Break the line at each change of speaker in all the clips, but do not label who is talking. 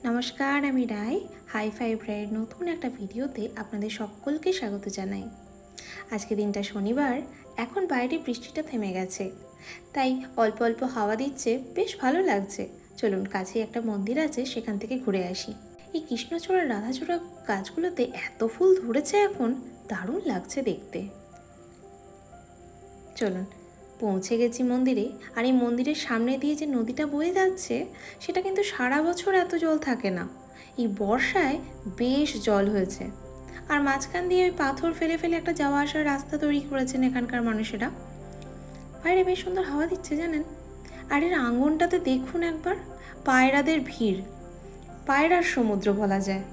নমস্কার, আমি রায়। High five রায়ের নতুন একটা ভিডিওতে আপনাদের সকলকে স্বাগত জানাই। আজকে দিনটা শনিবার, এখন বাইরে বৃষ্টিটা থেমে গেছে, তাই অল্প অল্প হাওয়া দিচ্ছে, বেশ ভালো লাগছে। চলুন, কাছেই একটা মন্দির আছে, সেখান থেকে ঘুরে আসি। এই কৃষ্ণচূড়া রাধাচূড়া গাছগুলোতে এত ফুল ধরেছে এখন, দারুণ লাগছে দেখতে। চলুন, পৌঁছে গেছি মন্দিরে। আর এই মন্দিরের সামনে দিয়ে যে নদীটা বয়ে যাচ্ছে, সেটা কিন্তু সারা বছর এত জল থাকে না। এই বর্ষায় বেশ জল হয়েছে। আর মাঝখান দিয়ে ওই পাথর ফেলে ফেলে একটা যাওয়া আসার রাস্তা তৈরি করেছেন এখানকার মানুষেরা। বাইরে বেশ সুন্দর হাওয়া দিচ্ছে জানেন। আর এর আঙনটাতে দেখুন একবার, পায়রাদের ভিড়, পায়রার সমুদ্র বলা যায়।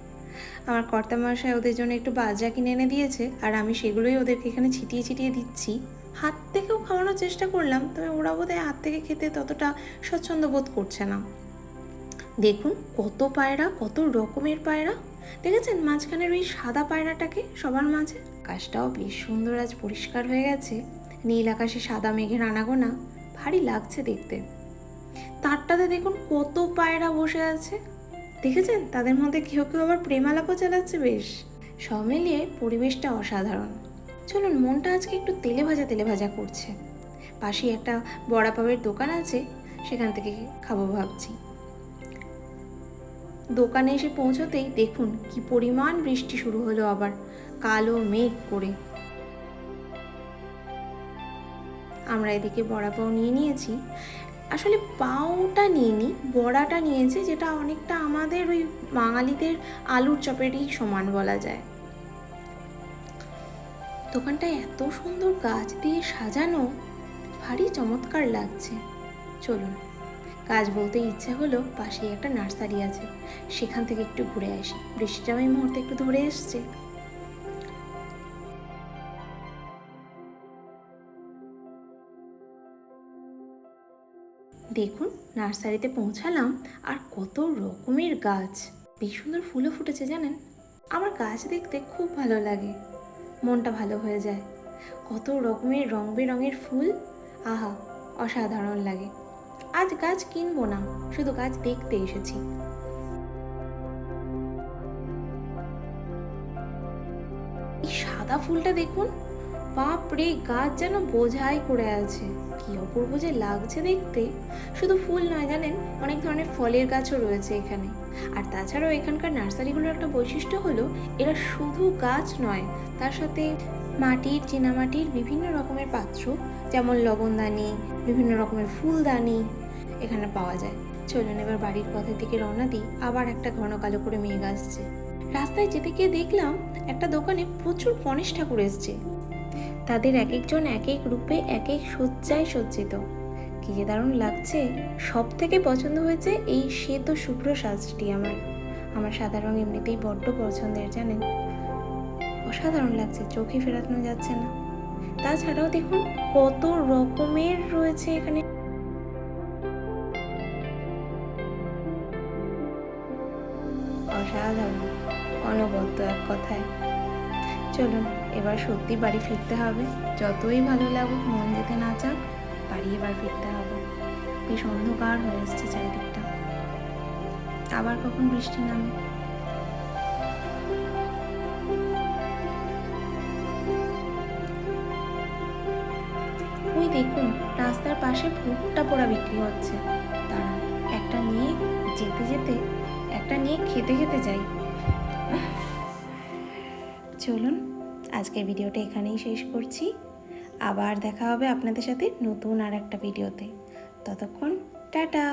আমার কর্তামশাই ওদের জন্য একটু বাজরা কিনে এনে দিয়েছে, আর আমি সেগুলোই ওদেরকে এখানে ছিটিয়ে ছিটিয়ে দিচ্ছি। হাত থেকেও খাওয়ানোর চেষ্টা করলাম, তবে ওরা বোধহয় হাত থেকে খেতে ততটা স্বচ্ছন্দ বোধ করছে না। দেখুন কত পায়রা, কত রকমের পায়রা। দেখেছেন মাঝখানের ওই সাদা পায়রাটাকে সবার মাঝে? আকাশটাও বেশ সুন্দর, আজ পরিষ্কার হয়ে গেছে। নীল আকাশে সাদা মেঘের আনাগোনা, ভারী লাগছে দেখতে। তারটাতে দেখুন কত পায়রা বসে আছে। দেখেছেন, তাদের মধ্যে কেউ কেউ আবার প্রেমালাপও চালাচ্ছে। বেশ সব মিলিয়ে পরিবেশটা অসাধারণ। চলুন, মনটা আজকে একটু তেলে ভাজা করছে। পাশেই একটা বড়া পাবের দোকান আছে, সেখান থেকে খাবো ভাবছি। দোকানে এসে পৌঁছতেই দেখুন কি পরিমাণ বৃষ্টি শুরু হলো, আবার কালো মেঘ করে। আমরা এদিকে বড়া পাও নিয়ে নিয়েছি। আসলে পাওটা নিইনি, বড়াটা নিয়েছি, যেটা অনেকটা আমাদের ওই বাঙালিদের আলুর চপেরই সমান বলা যায়। দোকানটা এত সুন্দর গাছ দিয়ে সাজানো, ভারী চমৎকার লাগছে। চলুন, কাজ বলতে ইচ্ছে হলো, পাশেই একটা নার্সারি আছে, সেখান থেকে একটু ঘুরে আসি। বৃষ্টিটাও এই মুহূর্তে একটু ধরে এসছে। দেখুন, নার্সারিতে পৌঁছালাম, আর কত রকমের গাছ, বেশ সুন্দর ফুলও ফুটেছে জানেন। আমার গাছ দেখতে খুব ভালো লাগে, মনটা ভালো হয়ে যায়। কত রকমের রং বেরঙের ফুল, আহা, অসাধারণ লাগে। আজ গাছ কিনবো না, শুধু গাছ দেখতে এসেছি। এই সাদা ফুলটা দেখুন, বাপরে, গাছ যেন বোঝাই করে আছে। কি অপূর্ব যে লাগছে দেখতে। শুধু ফুল নয় জানেন, অনেক ধরনের ফলের গাছও রয়েছে এখানে। আর তাছাড়াও এখানকার নার্সারিগুলোর একটা বৈশিষ্ট্য হলো, এরা শুধু গাছ নয়, তার সাথে মাটির, চীনামাটির বিভিন্ন রকমের পাত্র, যেমন লবণদানি, বিভিন্ন রকমের ফুলদানি এখানে পাওয়া যায়। চলুন, এবার বাড়ির পথের দিকে রওনা দিই। আবার একটা ঘন কালো করে মেঘ আসছে। রাস্তায় যেতে গিয়ে দেখলাম একটা দোকানে প্রচুর গণেশ ঠাকুর এসছে। তাদের এক একজন এক এক রূপে, এক এক সজ্জায় সজ্জিত। কি যে দারুণ লাগছে। সব থেকে পছন্দ হয়েছে এই শ্বেত শুভ্র সাজটি। আমার সাদা রং এমনিতেই বড্ড পছন্দের জানেন। অসাধারণ লাগছে, চোখে ফেরানো যাচ্ছে না। তাছাড়াও দেখুন কত রকমের রয়েছে এখানে। অসাধারণ, অনবদ্য এক কথায়। চলুন, এবার সত্যি বাড়ি ফিরতে হবে। যতই ভালো লাগুক, মন যেতে না চাক, বাড়ি এবার ফিরতে হবে। বেশ অন্ধকার হয়ে এসছে চারিদিকটা। আবার কখন বৃষ্টি নামে। ওই দেখুন, রাস্তার পাশে ভুট্টা পোড়া বিক্রি হচ্ছে। দাঁড়ান, একটা নিয়ে যেতে যেতে, একটা নিয়ে খেতে খেতে যাই। চলুন, আজকের ভিডিওটা এখানেই শেষ করছি। আবার দেখা হবে আপনাদের সাথে নতুন আর একটা ভিডিওতে। ততক্ষণ টাটা।